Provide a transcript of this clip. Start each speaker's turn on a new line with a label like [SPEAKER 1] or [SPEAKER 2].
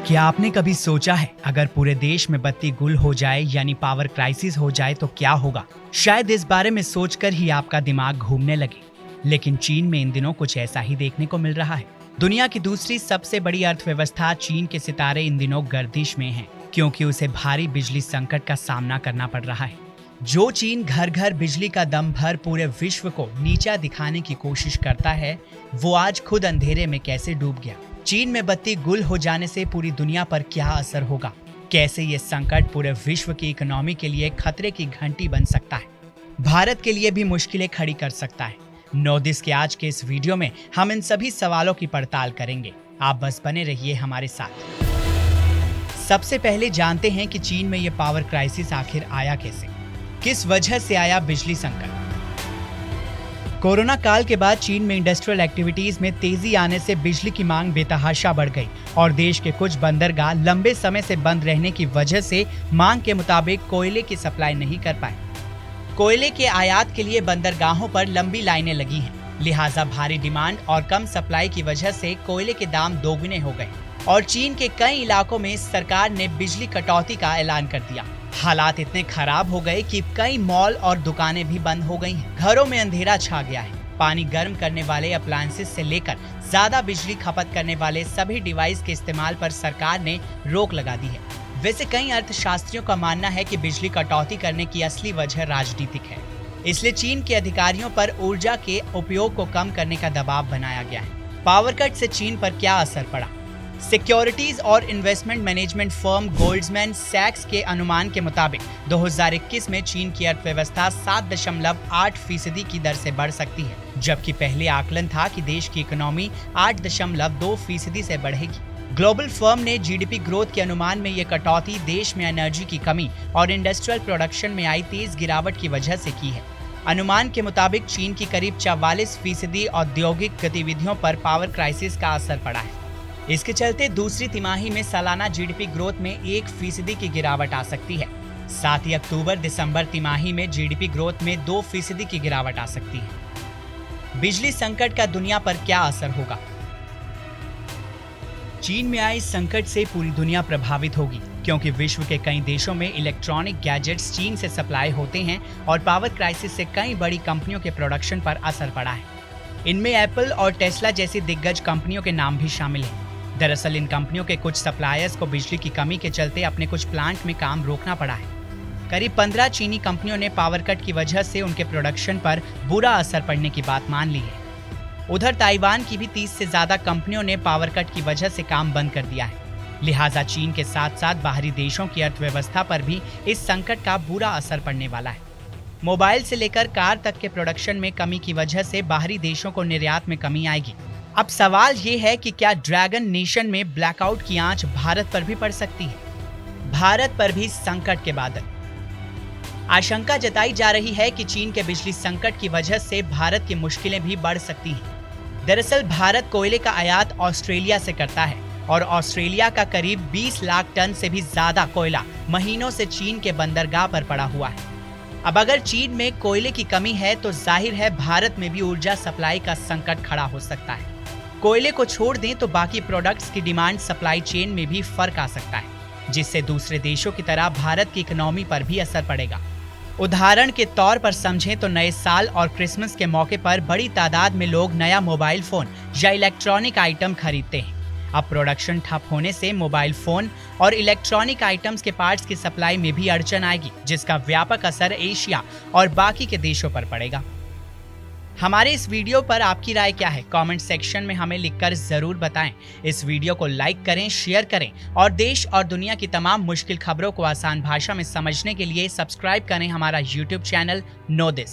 [SPEAKER 1] क्या आपने कभी सोचा है अगर पूरे देश में बत्ती गुल हो जाए यानी पावर क्राइसिस हो जाए तो क्या होगा? शायद इस बारे में सोचकर ही आपका दिमाग घूमने लगे। लेकिन चीन में इन दिनों कुछ ऐसा ही देखने को मिल रहा है। दुनिया की दूसरी सबसे बड़ी अर्थव्यवस्था चीन के सितारे इन दिनों गर्दिश में हैं, क्योंकि उसे भारी बिजली संकट का सामना करना पड़ रहा है। जो चीन घर घर बिजली का दम भर पूरे विश्व को नीचा दिखाने की कोशिश करता है, वो आज खुद अंधेरे में कैसे डूब गया। चीन में बत्ती गुल हो जाने से पूरी दुनिया पर क्या असर होगा? कैसे ये संकट पूरे विश्व की इकोनॉमी के लिए खतरे की घंटी बन सकता है, भारत के लिए भी मुश्किलें खड़ी कर सकता है। नोदिस के आज के इस वीडियो में हम इन सभी सवालों की पड़ताल करेंगे। आप बस बने रहिए हमारे साथ। सबसे पहले जानते हैं कि चीन में ये पावर क्राइसिस आखिर आया कैसे, किस वजह से आया बिजली संकट। कोरोना काल के बाद चीन में इंडस्ट्रियल एक्टिविटीज में तेजी आने से बिजली की मांग बेतहाशा बढ़ गई और देश के कुछ बंदरगाह लंबे समय से बंद रहने की वजह से मांग के मुताबिक कोयले की सप्लाई नहीं कर पाए। कोयले के आयात के लिए बंदरगाहों पर लंबी लाइनें लगी हैं, लिहाजा भारी डिमांड और कम सप्लाई की वजह से कोयले के दाम दोगुने हो गए और चीन के कई इलाकों में सरकार ने बिजली कटौती का ऐलान कर दिया। हालात इतने खराब हो गए कि कई मॉल और दुकानें भी बंद हो गई हैं। घरों में अंधेरा छा गया है। पानी गर्म करने वाले अप्लायंसेस से लेकर ज्यादा बिजली खपत करने वाले सभी डिवाइस के इस्तेमाल पर सरकार ने रोक लगा दी है। वैसे कई अर्थशास्त्रियों का मानना है कि बिजली कटौती करने की असली वजह राजनीतिक है, इसलिए चीन के अधिकारियों पर ऊर्जा के उपयोग को कम करने का दबाव बनाया गया है। पावर कट से चीन पर क्या असर पड़ा? सिक्योरिटीज और इन्वेस्टमेंट मैनेजमेंट फर्म गोल्डमैन सैक्स के अनुमान के मुताबिक 2021 में चीन की अर्थव्यवस्था 7.8% की दर से बढ़ सकती है, जबकि पहले आकलन था कि देश की इकोनॉमी 8.2% से बढ़ेगी। ग्लोबल फर्म ने जीडीपी ग्रोथ के अनुमान में ये कटौती देश में एनर्जी की कमी और इंडस्ट्रियल प्रोडक्शन में आई तेज गिरावट की वजह से की है। अनुमान के मुताबिक चीन की करीब 44% औद्योगिक गतिविधियों पर पावर क्राइसिस का असर पड़ा है। इसके चलते दूसरी तिमाही में सालाना जीडीपी ग्रोथ में 1% की गिरावट आ सकती है। साथ ही अक्टूबर-दिसंबर तिमाही में जीडीपी ग्रोथ में 2% की गिरावट आ सकती है। बिजली संकट का दुनिया पर क्या असर होगा? चीन में आए इस संकट से पूरी दुनिया प्रभावित होगी, क्योंकि विश्व के कई देशों में इलेक्ट्रॉनिक गैजेट्स चीन से सप्लाई होते हैं और पावर क्राइसिस से कई बड़ी कंपनियों के प्रोडक्शन पर असर पड़ा है। इनमें एप्पल और टेस्ला जैसी दिग्गज कंपनियों के नाम भी शामिल हैं। दरअसल इन कंपनियों के कुछ सप्लायर्स को बिजली की कमी के चलते अपने कुछ प्लांट में काम रोकना पड़ा है। करीब 15 चीनी कंपनियों ने पावर कट की वजह से उनके प्रोडक्शन पर बुरा असर पड़ने की बात मान ली है। उधर ताइवान की भी 30 से ज्यादा कंपनियों ने पावर कट की वजह से काम बंद कर दिया है। लिहाजा चीन के साथ साथ बाहरी देशों की अर्थव्यवस्था पर भी इस संकट का बुरा असर पड़ने वाला है। मोबाइल से लेकर कार तक के प्रोडक्शन में कमी की वजह से बाहरी देशों को निर्यात में कमी आएगी। अब सवाल ये है कि क्या ड्रैगन नेशन में ब्लैकआउट की आंच भारत पर भी पड़ सकती है? भारत पर भी संकट के बादल। आशंका जताई जा रही है कि चीन के बिजली संकट की वजह से भारत की मुश्किलें भी बढ़ सकती हैं। दरअसल भारत कोयले का आयात ऑस्ट्रेलिया से करता है और ऑस्ट्रेलिया का करीब 20 लाख टन से भी ज्यादा कोयला महीनों से चीन के बंदरगाह पर पड़ा हुआ है। अब अगर चीन में कोयले की कमी है तो जाहिर है भारत में भी ऊर्जा सप्लाई का संकट खड़ा हो सकता है। कोयले को छोड़ दें तो बाकी प्रोडक्ट्स की डिमांड सप्लाई चेन में भी फर्क आ सकता है, जिससे दूसरे देशों की तरह भारत की इकोनॉमी पर भी असर पड़ेगा। उदाहरण के तौर पर समझें तो नए साल और क्रिसमस के मौके पर बड़ी तादाद में लोग नया मोबाइल फोन या इलेक्ट्रॉनिक आइटम खरीदते हैं। अब प्रोडक्शन ठप होने से मोबाइल फोन और इलेक्ट्रॉनिक आइटम्स के पार्ट्स की सप्लाई में भी अड़चन आएगी, जिसका व्यापक असर एशिया और बाकी के देशों पर पड़ेगा। हमारे इस वीडियो पर आपकी राय क्या है? कमेंट सेक्शन में हमें लिखकर जरूर बताएं। इस वीडियो को लाइक करें, शेयर करें और देश और दुनिया की तमाम मुश्किल खबरों को आसान भाषा में समझने के लिए सब्सक्राइब करें हमारा YouTube चैनल नोदिस।